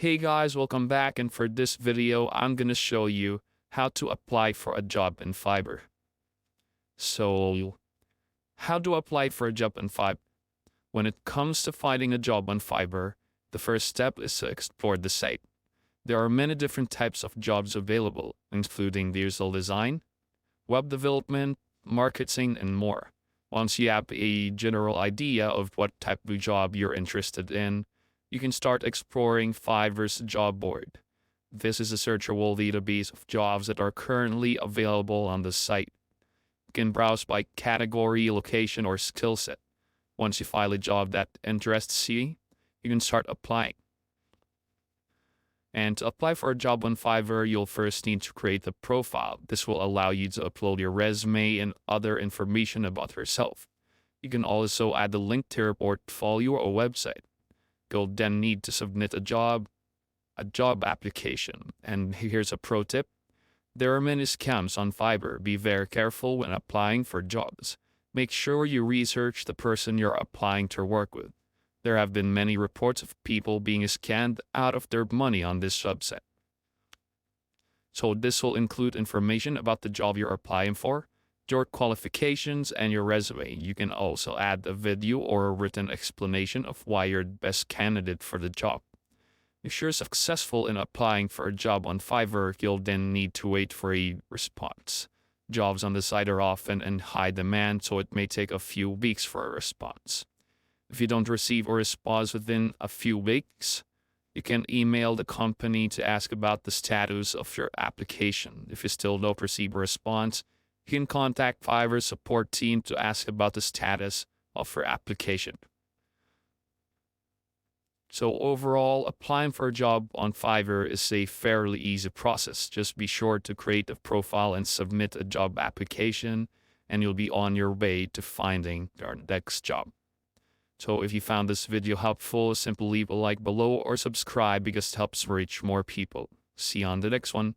Hey guys, welcome back, and for this video I'm gonna show you how to apply for a job in Fiverr. So, how to apply for a job in Fiverr? When it comes to finding a job on Fiverr, the first step is to explore the site. There are many different types of jobs available, including visual design, web development, marketing, and more. Once you have a general idea of what type of job you're interested in, you can start exploring Fiverr's job board. This is a searchable database of jobs that are currently available on the site. You can browse by category, location, or skill set. Once you find a job that interests you, you can start applying. And to apply for a job on Fiverr, you'll first need to create a profile. This will allow you to upload your resume and other information about yourself. You can also add a link to your portfolio or website. You'll then need to submit a job application. And here's a pro tip. There are many scams on Fiverr. Be very careful when applying for jobs. Make sure you research the person you're applying to work with. There have been many reports of people being scammed out of their money on this website. So this will include information about the job you're applying for, your qualifications, and your resume. You can also add a video or a written explanation of why you're the best candidate for the job. If you're successful in applying for a job on Fiverr, you'll then need to wait for a response. Jobs on the site are often in high demand, so it may take a few weeks for a response. If you don't receive a response within a few weeks, you can email the company to ask about the status of your application. If you still don't receive a response, you can contact Fiverr's support team to ask about the status of your application. So overall, applying for a job on Fiverr is a fairly easy process. Just be sure to create a profile and submit a job application, and you'll be on your way to finding your next job. So if you found this video helpful, simply leave a like below or subscribe because it helps reach more people. See you on the next one.